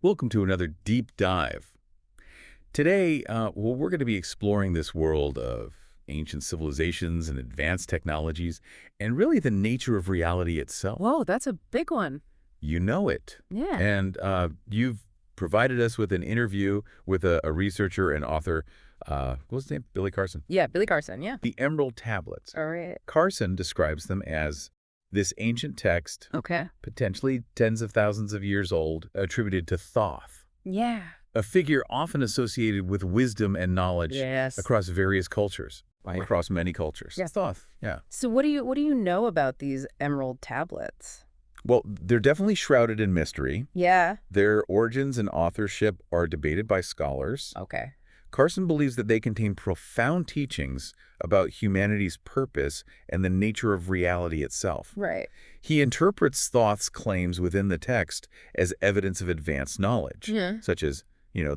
Welcome to another deep dive. Today, we're going to be exploring this world of ancient civilizations and advanced technologies, and really the nature of reality itself. Whoa, that's a big one. You know it. Yeah. And you've provided us with an interview with a researcher and author, what was his name? Billy Carson. Yeah, Billy Carson, yeah. The Emerald Tablets. All right. Carson describes them as this ancient text, Okay. potentially tens of thousands of years old, attributed to Thoth, Yeah. a figure often associated with wisdom and knowledge Yes. across various cultures, Right. across many cultures. Yeah. Thoth, yeah. So what do you know about these emerald tablets? Well, they're definitely shrouded in mystery. Yeah. Their origins and authorship are debated by scholars. Okay. Carson believes that they contain profound teachings about humanity's purpose and the nature of reality itself. Right. He interprets Thoth's claims within the text as evidence of advanced knowledge, Yeah. such as,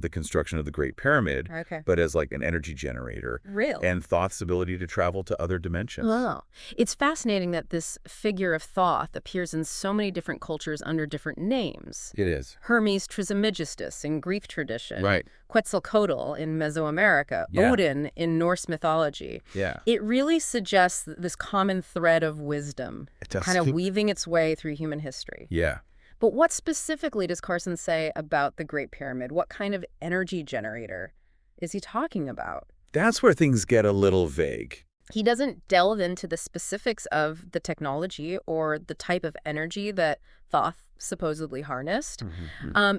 the construction of the Great Pyramid, Okay. but as like an energy generator, Real. and Thoth's ability to travel to other dimensions. Oh, it's fascinating that this figure of Thoth appears in so many different cultures under different names. It is. Hermes Trismegistus in Greek tradition. Right. Quetzalcoatl in Mesoamerica. Yeah. Odin in Norse mythology. Yeah. It really suggests this common thread of wisdom, It does. kind of weaving its way through human history. Yeah. But what specifically does Carson say about the Great Pyramid? What kind of energy generator is he talking about? That's where things get a little vague. He doesn't delve into the specifics of the technology or the type of energy that Thoth supposedly harnessed.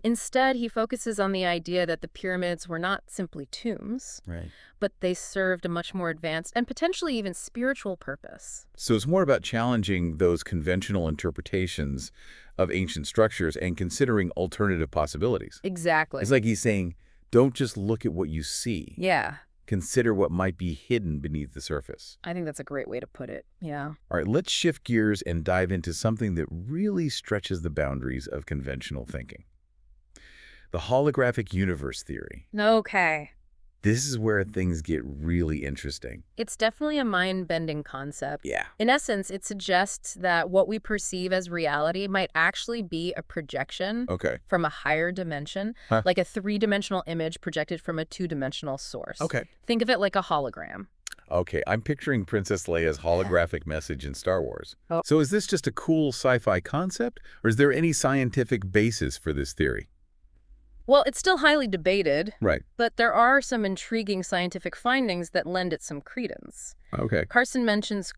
Instead, he focuses on the idea that the pyramids were not simply tombs, Right. but they served a much more advanced and potentially even spiritual purpose. So it's more about challenging those conventional interpretations of ancient structures and considering alternative possibilities. Exactly. It's like he's saying, don't just look at what you see. Yeah, Consider what might be hidden beneath the surface. I think that's a great way to put it. Yeah. All right, let's shift gears and dive into something that really stretches the boundaries of conventional thinking. The holographic universe theory. Okay. This is where things get really interesting. It's definitely a mind-bending concept. Yeah. In essence, it suggests that what we perceive as reality might actually be a projection Okay. from a higher dimension, Huh. like a three-dimensional image projected from a two-dimensional source. Okay. Think of it like a hologram. Okay, I'm picturing Princess Leia's holographic message in Star Wars. Oh. So is this just a cool sci-fi concept, or is there any scientific basis for this theory? Well, it's still highly debated, Right. but there are some intriguing scientific findings that lend it some credence. Okay. Carson mentions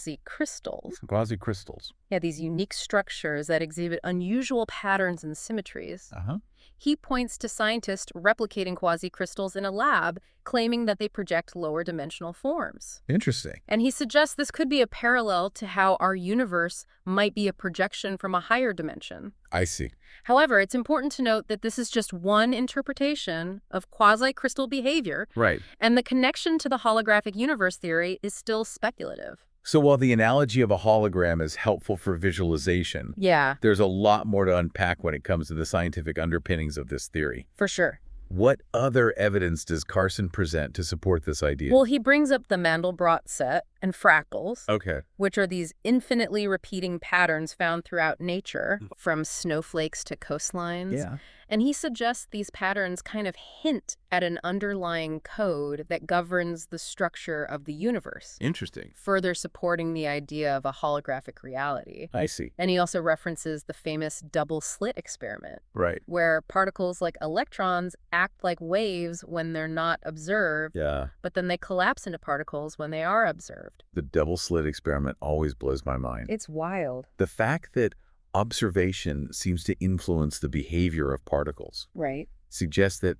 quasi-crystals. Quasi-crystals. Yeah, these unique structures that exhibit unusual patterns and symmetries. Uh-huh. He points to scientists replicating quasi-crystals in a lab, claiming that they project lower dimensional forms. Interesting. And he suggests this could be a parallel to how our universe might be a projection from a higher dimension. I see. However, it's important to note that this is just one interpretation of quasi-crystal behavior, Right. and the connection to the holographic universe theory is still speculative. So while the analogy of a hologram is helpful for visualization, Yeah, there's a lot more to unpack when it comes to the scientific underpinnings of this theory. for sure. What other evidence does Carson present to support this idea? Well, he brings up the Mandelbrot set and fractals, Okay. which are these infinitely repeating patterns found throughout nature, from snowflakes to coastlines. Yeah. And he suggests these patterns kind of hint at an underlying code that governs the structure of the universe, Interesting. further supporting the idea of a holographic reality. I see. And he also references the famous double slit experiment, Right. where particles like electrons act like waves when they're not observed, Yeah. but then they collapse into particles when they are observed. The double slit experiment always blows my mind. It's wild. The fact that observation seems to influence the behavior of particles Right. suggests that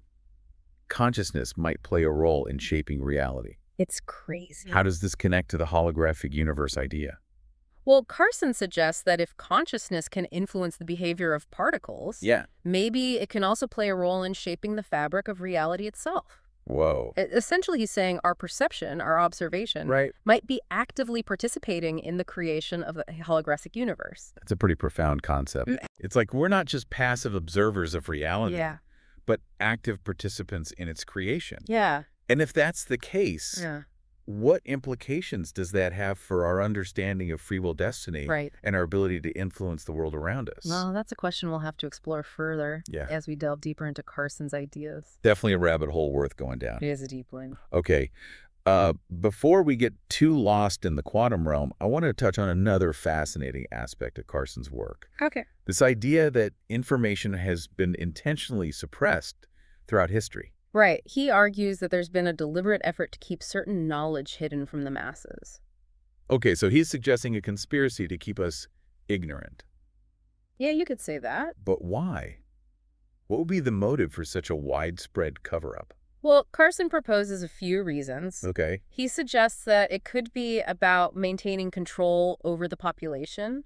consciousness might play a role in shaping reality. It's crazy. How does this connect to the holographic universe idea? Well, Carson suggests that if consciousness can influence the behavior of particles, Yeah. maybe it can also play a role in shaping the fabric of reality itself. Whoa. Essentially, he's saying our perception, our observation, Right. might be actively participating in the creation of a holographic universe. That's a pretty profound concept. It's like we're not just passive observers of reality, Yeah. but active participants in its creation. Yeah. And if that's the case, Yeah. What implications does that have for our understanding of free will destiny Right. and our ability to influence the world around us? Well, that's a question we'll have to explore further Yeah, as we delve deeper into Carson's ideas. definitely a rabbit hole worth going down. It is a deep one. Okay, before we get too lost in the quantum realm, I want to touch on another fascinating aspect of Carson's work. Okay. This idea that information has been intentionally suppressed throughout history. Right. He argues that there's been a deliberate effort to keep certain knowledge hidden from the masses. Okay, so he's suggesting a conspiracy to keep us ignorant. Yeah, you could say that. But why? What would be the motive for such a widespread cover-up? Well, Carson proposes a few reasons. Okay, He suggests that it could be about maintaining control over the population,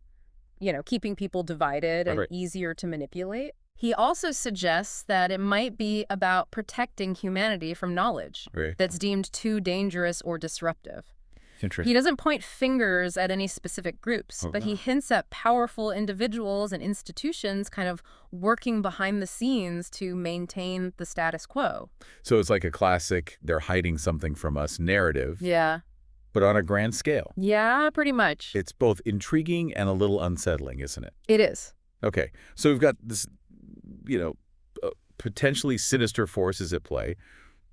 keeping people divided all and right. easier to manipulate. He also suggests that it might be about protecting humanity from knowledge Okay. that's deemed too dangerous or disruptive. He Interesting. doesn't point fingers at any specific groups, Oh, but he no. hints at powerful individuals and institutions kind of working behind the scenes to maintain the status quo. So it's like a classic, they're hiding something from us narrative, Yeah. but on a grand scale. Yeah, pretty much. It's both intriguing and a little unsettling, isn't it? It is. Okay, so we've got this, you know, potentially sinister forces at play,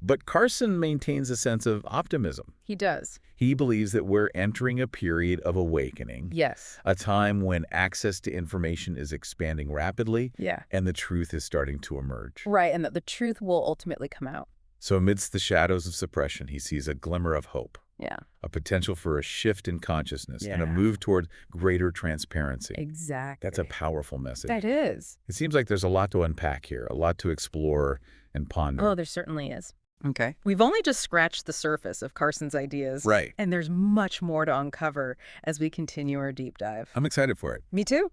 but Carson maintains a sense of optimism. He does. He believes that we're entering a period of awakening, Yes. a time when access to information is expanding rapidly Yeah. and the truth is starting to emerge. Right, and that the truth will ultimately come out. So amidst the shadows of suppression, he sees a glimmer of hope, Yeah. a potential for a shift in consciousness and a Yeah. move toward greater transparency. Exactly. That's a powerful message. That is. It seems like there's a lot to unpack here, a lot to explore and ponder. Oh, there certainly is. Okay. We've only just scratched the surface of Carson's ideas. Right. And there's much more to uncover as we continue our deep dive. I'm excited for it. Me too.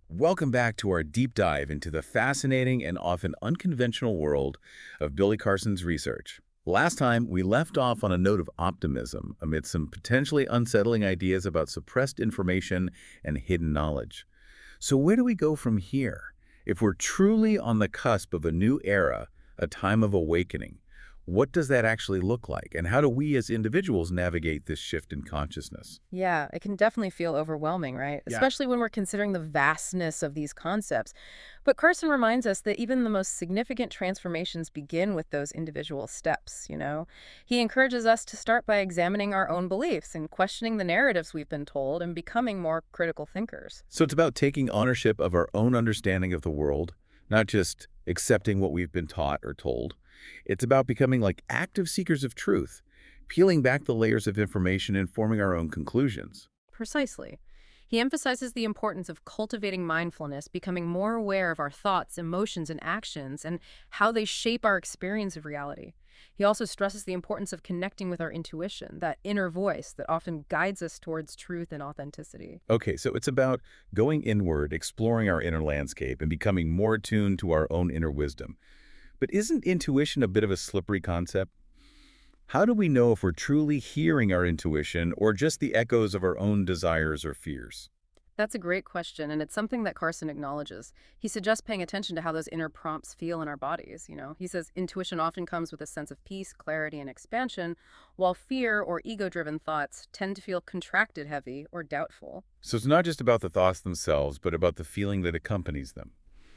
Welcome back to our deep dive into the fascinating and often unconventional world of Billy Carson's research. Last time, we left off on a note of optimism amid some potentially unsettling ideas about suppressed information and hidden knowledge. So where do we go from here? If we're truly on the cusp of a new era, a time of awakening, what does that actually look like? And how do we as individuals navigate this shift in consciousness? Yeah, it can definitely feel overwhelming, right? Yeah. Especially when we're considering the vastness of these concepts. But Carson reminds us that even the most significant transformations begin with those individual steps. He encourages us to start by examining our own beliefs and questioning the narratives we've been told and becoming more critical thinkers. So it's about taking ownership of our own understanding of the world, not just accepting what we've been taught or told. It's about becoming like active seekers of truth, peeling back the layers of information and forming our own conclusions. Precisely. He emphasizes the importance of cultivating mindfulness, becoming more aware of our thoughts, emotions, and actions, and how they shape our experience of reality. He also stresses the importance of connecting with our intuition, that inner voice that often guides us towards truth and authenticity. Okay, so it's about going inward, exploring our inner landscape, and becoming more attuned to our own inner wisdom. But isn't intuition a bit of a slippery concept? How do we know if we're truly hearing our intuition or just the echoes of our own desires or fears? That's a great question, and it's something that Carson acknowledges. He suggests paying attention to how those inner prompts feel in our bodies. He says intuition often comes with a sense of peace, clarity, and expansion, while fear or ego-driven thoughts tend to feel contracted, heavy, or doubtful. So it's not just about the thoughts themselves, but about the feeling that accompanies them.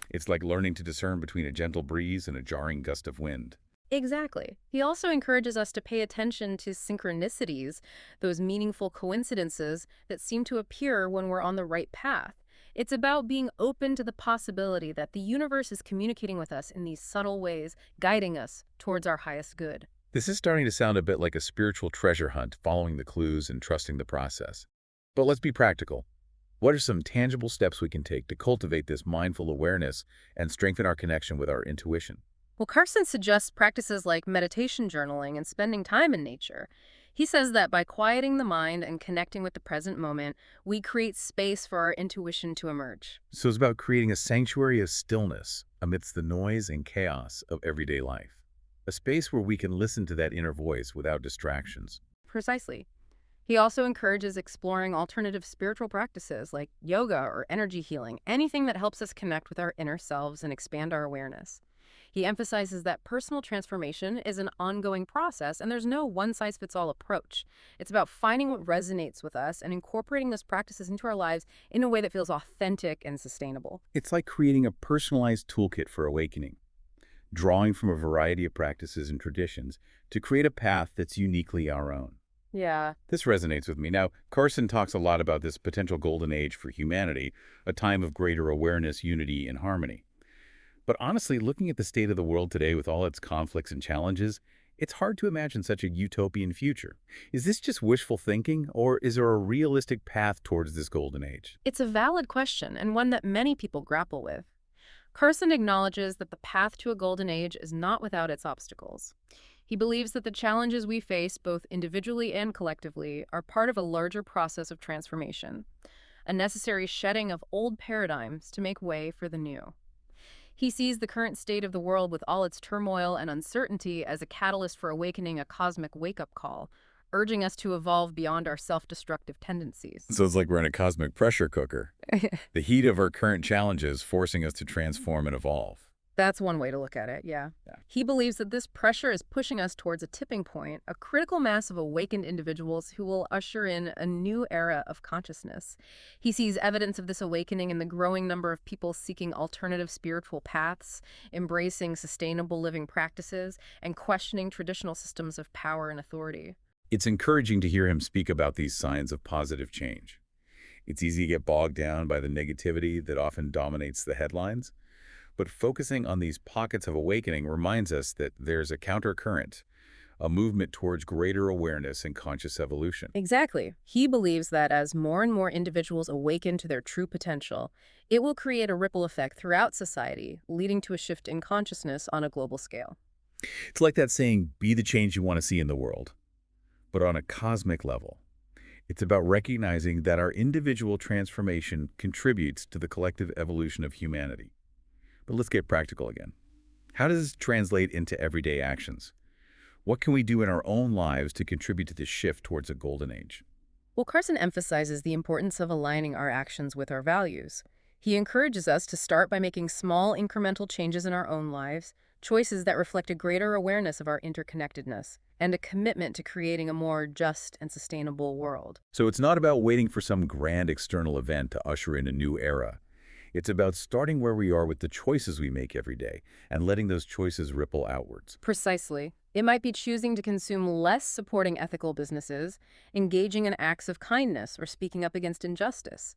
It's like learning to discern between a gentle breeze and a jarring gust of wind. Exactly. He also encourages us to pay attention to synchronicities, those meaningful coincidences that seem to appear when we're on the right path. It's about being open to the possibility that the universe is communicating with us in these subtle ways, guiding us towards our highest good. This is starting to sound a bit like a spiritual treasure hunt, following the clues and trusting the process. But let's be practical. What are some tangible steps we can take to cultivate this mindful awareness and strengthen our connection with our intuition? Well, Carson suggests practices like meditation journaling and spending time in nature. He says that by quieting the mind and connecting with the present moment, we create space for our intuition to emerge. So it's about creating a sanctuary of stillness amidst the noise and chaos of everyday life. A space where we can listen to that inner voice without distractions. Precisely. He also encourages exploring alternative spiritual practices like yoga or energy healing, anything that helps us connect with our inner selves and expand our awareness. He emphasizes that personal transformation is an ongoing process and there's no one-size-fits-all approach. It's about finding what resonates with us and incorporating those practices into our lives in a way that feels authentic and sustainable. It's like creating a personalized toolkit for awakening, drawing from a variety of practices and traditions to create a path that's uniquely our own. Yeah. This resonates with me. Now, Carson talks a lot about this potential golden age for humanity, a time of greater awareness, unity, and harmony. But honestly, looking at the state of the world today with all its conflicts and challenges, it's hard to imagine such a utopian future. Is this just wishful thinking, or is there a realistic path towards this golden age? It's a valid question and one that many people grapple with. Carson acknowledges that the path to a golden age is not without its obstacles. He believes that the challenges we face, both individually and collectively, are part of a larger process of transformation, a necessary shedding of old paradigms to make way for the new. He sees the current state of the world with all its turmoil and uncertainty as a catalyst for awakening, a cosmic wake-up call, urging us to evolve beyond our self-destructive tendencies. So it's like we're in a cosmic pressure cooker. The heat of our current challenges forcing us to transform and evolve. That's one way to look at it, yeah. He believes that this pressure is pushing us towards a tipping point, a critical mass of awakened individuals who will usher in a new era of consciousness. He sees evidence of this awakening in the growing number of people seeking alternative spiritual paths, embracing sustainable living practices, and questioning traditional systems of power and authority. It's encouraging to hear him speak about these signs of positive change. It's easy to get bogged down by the negativity that often dominates the headlines. But focusing on these pockets of awakening reminds us that there's a countercurrent, a movement towards greater awareness and conscious evolution. Exactly. He believes that as more and more individuals awaken to their true potential, it will create a ripple effect throughout society, leading to a shift in consciousness on a global scale. It's like that saying, be the change you want to see in the world. But on a cosmic level, it's about recognizing that our individual transformation contributes to the collective evolution of humanity. But let's get practical again. How does this translate into everyday actions? What can we do in our own lives to contribute to this shift towards a golden age? Well, Carson emphasizes the importance of aligning our actions with our values. He encourages us to start by making small, incremental changes in our own lives, choices that reflect a greater awareness of our interconnectedness, and a commitment to creating a more just and sustainable world. So it's not about waiting for some grand external event to usher in a new era. It's about starting where we are with the choices we make every day and letting those choices ripple outwards. Precisely. It might be choosing to consume less, supporting ethical businesses, engaging in acts of kindness, or speaking up against injustice.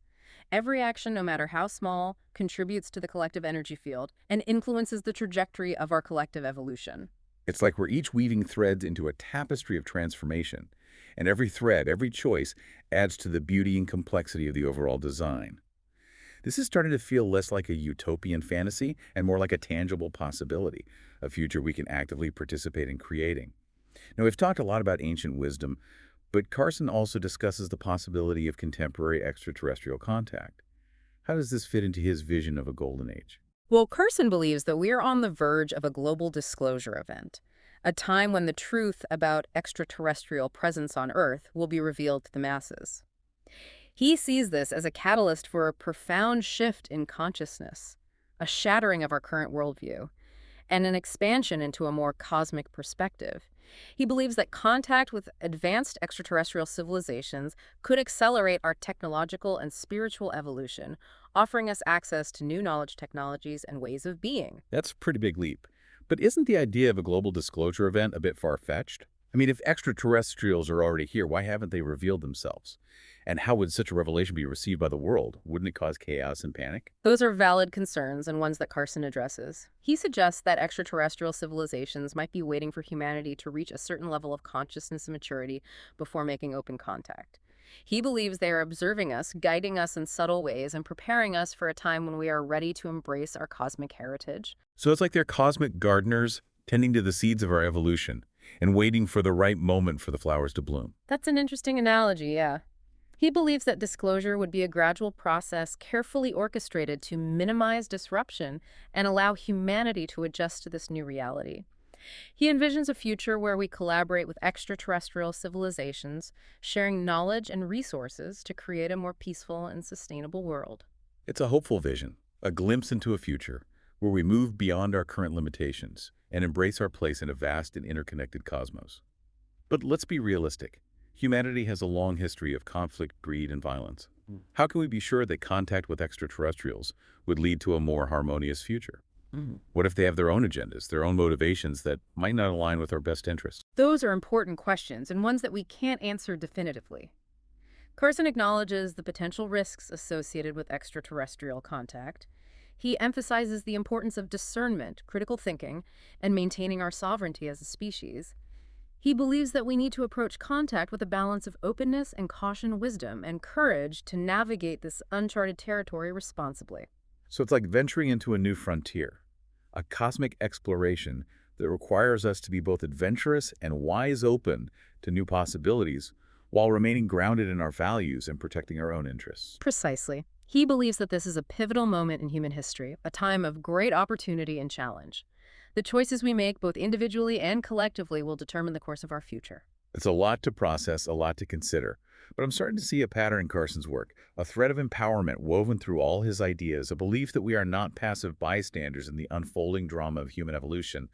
Every action, no matter how small, contributes to the collective energy field and influences the trajectory of our collective evolution. It's like we're each weaving threads into a tapestry of transformation, and every thread, every choice, adds to the beauty and complexity of the overall design. This is starting to feel less like a utopian fantasy and more like a tangible possibility, a future we can actively participate in creating. Now, we've talked a lot about ancient wisdom, but Carson also discusses the possibility of contemporary extraterrestrial contact. How does this fit into his vision of a golden age? Well, Carson believes that we are on the verge of a global disclosure event, a time when the truth about extraterrestrial presence on Earth will be revealed to the masses. He sees this as a catalyst for a profound shift in consciousness, a shattering of our current worldview, and an expansion into a more cosmic perspective. He believes that contact with advanced extraterrestrial civilizations could accelerate our technological and spiritual evolution, offering us access to new knowledge technologies and ways of being. That's a pretty big leap. But isn't the idea of a global disclosure event a bit far-fetched? I mean, if extraterrestrials are already here, why haven't they revealed themselves? And how would such a revelation be received by the world? Wouldn't it cause chaos and panic? Those are valid concerns and ones that Carson addresses. He suggests that extraterrestrial civilizations might be waiting for humanity to reach a certain level of consciousness and maturity before making open contact. He believes they are observing us, guiding us in subtle ways, and preparing us for a time when we are ready to embrace our cosmic heritage. So it's like they're cosmic gardeners tending to the seeds of our evolution and waiting for the right moment for the flowers to bloom. That's an interesting analogy, yeah. He believes that disclosure would be a gradual process carefully orchestrated to minimize disruption and allow humanity to adjust to this new reality. He envisions a future where we collaborate with extraterrestrial civilizations, sharing knowledge and resources to create a more peaceful and sustainable world. It's a hopeful vision, a glimpse into a future where we move beyond our current limitations and embrace our place in a vast and interconnected cosmos. But let's be realistic. Humanity has a long history of conflict, greed, and violence. How can we be sure that contact with extraterrestrials would lead to a more harmonious future? What if they have their own agendas, their own motivations that might not align with our best interests? Those are important questions and ones that we can't answer definitively. Carson acknowledges the potential risks associated with extraterrestrial contact. He emphasizes the importance of discernment, critical thinking, and maintaining our sovereignty as a species. He believes that we need to approach contact with a balance of openness and caution, wisdom, and courage to navigate this uncharted territory responsibly. So it's like venturing into a new frontier, a cosmic exploration that requires us to be both adventurous and wise open to new possibilities while remaining grounded in our values and protecting our own interests. Precisely. He believes that this is a pivotal moment in human history, a time of great opportunity and challenge. The choices we make, both individually and collectively, will determine the course of our future. It's a lot to process, a lot to consider. But I'm starting to see a pattern in Carson's work, a thread of empowerment woven through all his ideas, a belief that we are not passive bystanders in the unfolding drama of human evolution,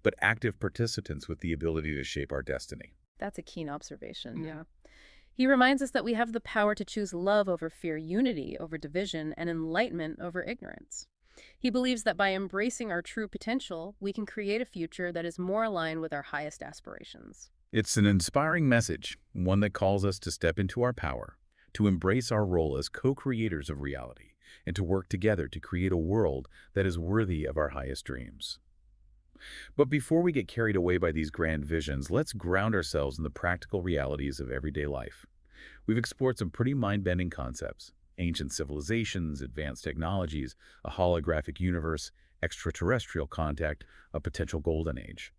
but active participants with the ability to shape our destiny. That's a keen observation, yeah. He reminds us that we have the power to choose love over fear, unity over division, and enlightenment over ignorance. He believes that by embracing our true potential, we can create a future that is more aligned with our highest aspirations. It's an inspiring message, one that calls us to step into our power, to embrace our role as co-creators of reality, and to work together to create a world that is worthy of our highest dreams. But before we get carried away by these grand visions, let's ground ourselves in the practical realities of everyday life. We've explored some pretty mind-bending concepts: ancient civilizations, advanced technologies, a holographic universe, extraterrestrial contact, a potential golden age.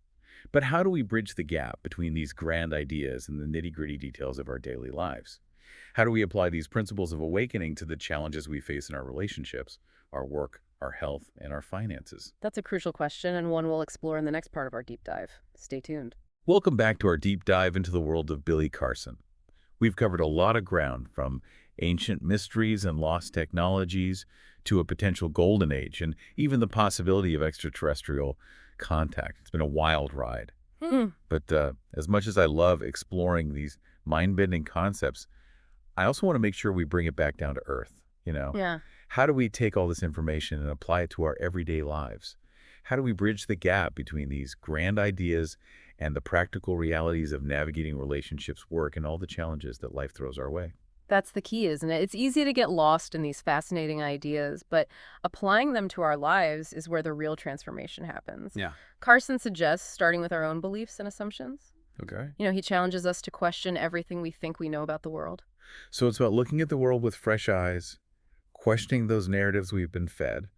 But how do we bridge the gap between these grand ideas and the nitty-gritty details of our daily lives? How do we apply these principles of awakening to the challenges we face in our relationships, our work, our health, and our finances? That's a crucial question and one we'll explore in the next part of our deep dive. Stay tuned. Welcome back to our deep dive into the world of Billy Carson. We've covered a lot of ground, from ancient mysteries and lost technologies to a potential golden age and even the possibility of extraterrestrial contact. It's been a wild ride. But as much as I love exploring these mind-bending concepts, I also want to make sure we bring it back down to earth, Yeah. How do we take all this information and apply it to our everyday lives? How do we bridge the gap between these grand ideas and the practical realities of navigating relationships, work, and all the challenges that life throws our way? That's the key, isn't it? It's easy to get lost in these fascinating ideas, but applying them to our lives is where the real transformation happens. Yeah. Carson suggests starting with our own beliefs and assumptions. Okay. He challenges us to question everything we think we know about the world. So it's about looking at the world with fresh eyes, questioning those narratives we've been fed,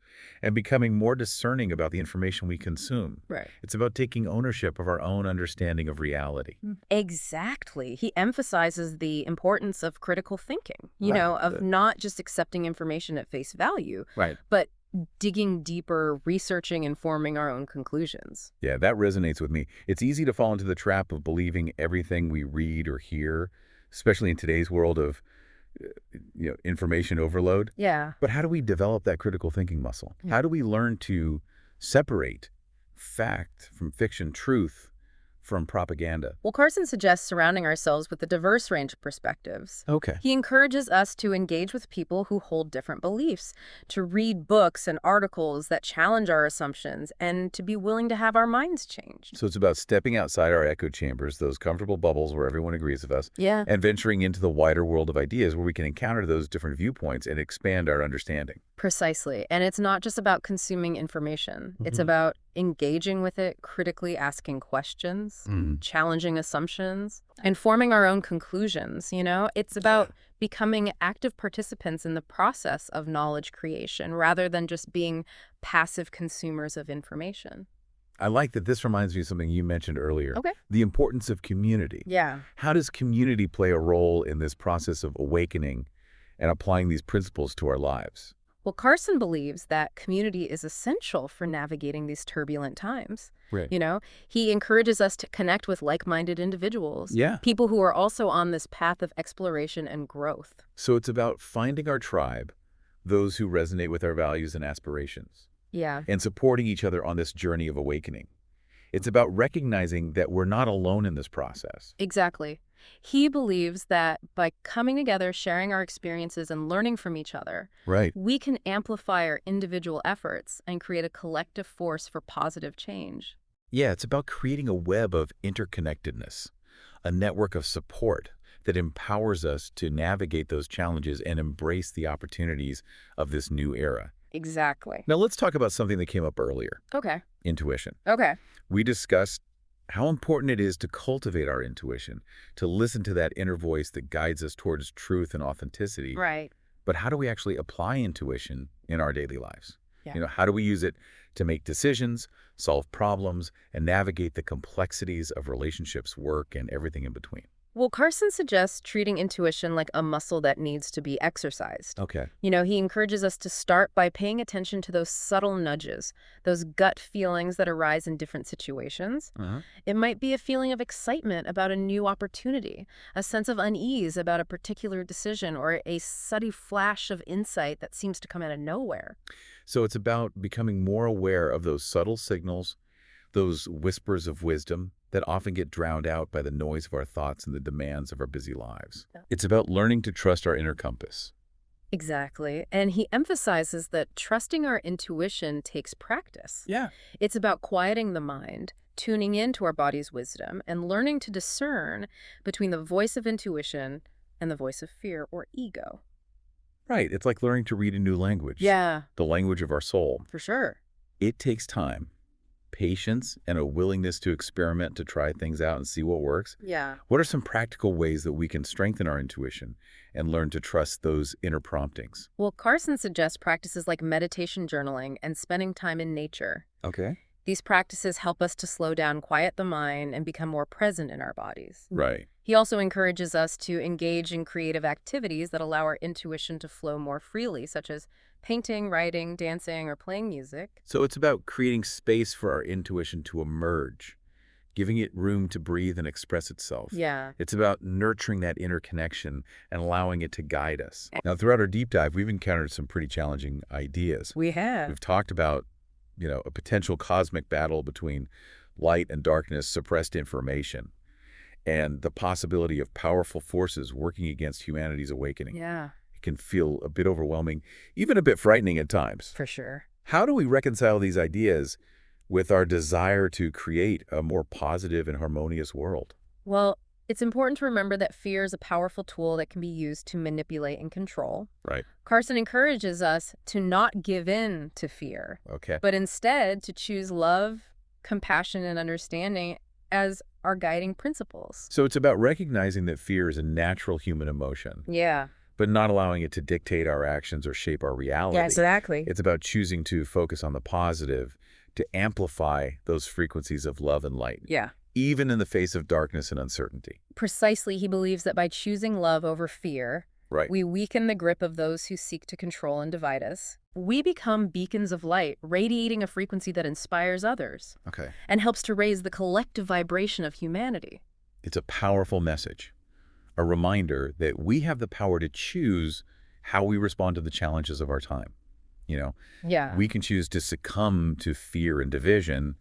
and becoming more discerning about the information we consume. Right. It's about taking ownership of our own understanding of reality. Exactly. He emphasizes the importance of critical thinking, Right. of not just accepting information at face value, Right. but digging deeper, researching, and forming our own conclusions. Yeah, that resonates with me. It's easy to fall into the trap of believing everything we read or hear, especially in today's world of information overload. Yeah. But how do we develop that critical thinking muscle? Yeah. How do we learn to separate fact from fiction, truth from propaganda? Well, Carson suggests surrounding ourselves with a diverse range of perspectives. Okay. He encourages us to engage with people who hold different beliefs, to read books and articles that challenge our assumptions, and to be willing to have our minds changed. So it's about stepping outside our echo chambers, those comfortable bubbles where everyone agrees with us, Yeah. and venturing into the wider world of ideas where we can encounter those different viewpoints and expand our understanding. Precisely. And it's not just about consuming information. It's about engaging with it, critically asking questions, challenging assumptions, and forming our own conclusions. It's about becoming active participants in the process of knowledge creation rather than just being passive consumers of information. I like that. This reminds me of something you mentioned earlier. Okay. The importance of community. Yeah. How does community play a role in this process of awakening and applying these principles to our lives? Well, Carson believes that community is essential for navigating these turbulent times. Right. He encourages us to connect with like-minded individuals, Yeah. people who are also on this path of exploration and growth. So it's about finding our tribe, those who resonate with our values and aspirations. Yeah, and supporting each other on this journey of awakening. It's about recognizing that we're not alone in this process. exactly. He believes that by coming together, sharing our experiences, and learning from each other, Right. we can amplify our individual efforts and create a collective force for positive change. Yeah, it's about creating a web of interconnectedness, a network of support that empowers us to navigate those challenges and embrace the opportunities of this new era. Exactly. Now, let's talk about something that came up earlier, Okay. intuition. Okay. We discussed how important it is to cultivate our intuition, to listen to that inner voice that guides us towards truth and authenticity. Right. But how do we actually apply intuition in our daily lives? Yeah. How do we use it to make decisions, solve problems, and navigate the complexities of relationships, work, and everything in between? Well, Carson suggests treating intuition like a muscle that needs to be exercised. Okay. He encourages us to start by paying attention to those subtle nudges, those gut feelings that arise in different situations. Uh-huh. It might be a feeling of excitement about a new opportunity, a sense of unease about a particular decision, or a sudden flash of insight that seems to come out of nowhere. So it's about becoming more aware of those subtle signals, those whispers of wisdom that often get drowned out by the noise of our thoughts and the demands of our busy lives. Yeah. It's about learning to trust our inner compass. Exactly. And he emphasizes that trusting our intuition takes practice. Yeah. It's about quieting the mind, tuning into our body's wisdom, and learning to discern between the voice of intuition and the voice of fear or ego. Right. It's like learning to read a new language, Yeah, the language of our soul. for sure. It takes time, patience, and a willingness to experiment, to try things out and see what works. Yeah. What are some practical ways that we can strengthen our intuition and learn to trust those inner promptings? Well, Carson suggests practices like meditation journaling and spending time in nature. Okay. These practices help us to slow down, quiet the mind, and become more present in our bodies. Right. He also encourages us to engage in creative activities that allow our intuition to flow more freely, such as painting, writing, dancing, or playing music. So it's about creating space for our intuition to emerge, giving it room to breathe and express itself. Yeah. It's about nurturing that inner connection and allowing it to guide us. Now, throughout our deep dive, we've encountered some pretty challenging ideas. We have. We've talked about, a potential cosmic battle between light and darkness, suppressed information, and the possibility of powerful forces working against humanity's awakening. Yeah, It can feel a bit overwhelming, even a bit frightening at times. for sure. How do we reconcile these ideas with our desire to create a more positive and harmonious world? Well, it's important to remember that fear is a powerful tool that can be used to manipulate and control. Right. Carson encourages us to not give in to fear, Okay. but instead to choose love, compassion, and understanding as our guiding principles. So it's about recognizing that fear is a natural human emotion, Yeah. but not allowing it to dictate our actions or shape our reality. exactly. It's about choosing to focus on the positive, to amplify those frequencies of love and light, Yeah. even in the face of darkness and uncertainty. Precisely, he believes that by choosing love over fear, Right. we weaken the grip of those who seek to control and divide us. We become beacons of light, radiating a frequency that inspires others Okay. and helps to raise the collective vibration of humanity. It's a powerful message, a reminder that we have the power to choose how we respond to the challenges of our time. Yeah. We can choose to succumb to fear and division,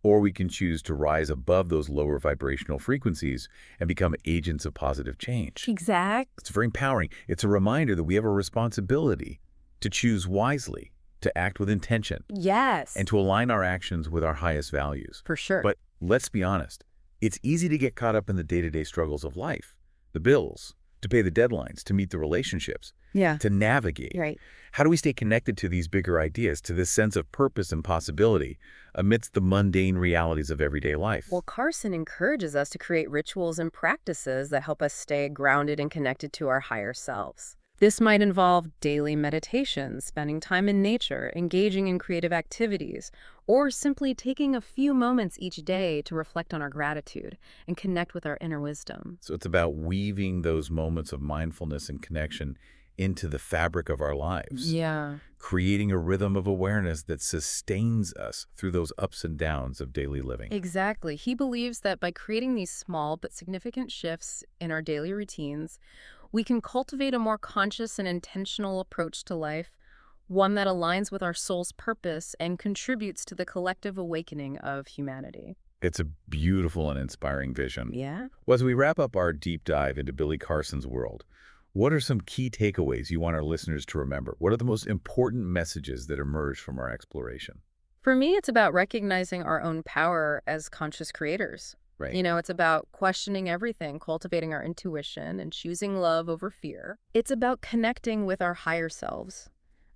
or we can choose to rise above those lower vibrational frequencies and become agents of positive change. Exact. It's very empowering. It's a reminder that we have a responsibility to choose wisely, to act with intention, Yes. and to align our actions with our highest values. For sure. But let's be honest, it's easy to get caught up in the day-to-day struggles of life, the bills, to pay the deadlines, to meet the relationships, yeah. to navigate. Right. How do we stay connected to these bigger ideas, to this sense of purpose and possibility amidst the mundane realities of everyday life? Well, Carson encourages us to create rituals and practices that help us stay grounded and connected to our higher selves. This might involve daily meditation, spending time in nature, engaging in creative activities, or simply taking a few moments each day to reflect on our gratitude and connect with our inner wisdom. So it's about weaving those moments of mindfulness and connection into the fabric of our lives, Yeah. creating a rhythm of awareness that sustains us through those ups and downs of daily living. Exactly. He believes that by creating these small but significant shifts in our daily routines, we can cultivate a more conscious and intentional approach to life, one that aligns with our soul's purpose and contributes to the collective awakening of humanity. It's a beautiful and inspiring vision. Yeah? Well, as we wrap up our deep dive into Billy Carson's world, what are some key takeaways you want our listeners to remember? What are the most important messages that emerge from our exploration? For me, it's about recognizing our own power as conscious creators. Right. It's about questioning everything, cultivating our intuition, and choosing love over fear. It's about connecting with our higher selves,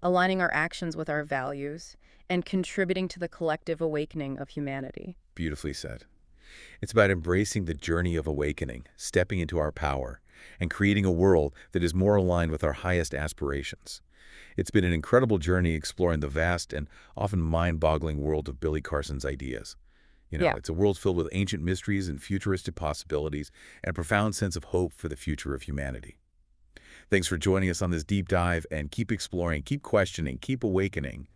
aligning our actions with our values, and contributing to the collective awakening of humanity. Beautifully said. It's about embracing the journey of awakening, stepping into our power, and creating a world that is more aligned with our highest aspirations. It's been an incredible journey exploring the vast and often mind-boggling world of Billy Carson's ideas. Yeah. It's a world filled with ancient mysteries and futuristic possibilities and a profound sense of hope for the future of humanity. Thanks for joining us on this deep dive, and keep exploring, keep questioning, keep awakening.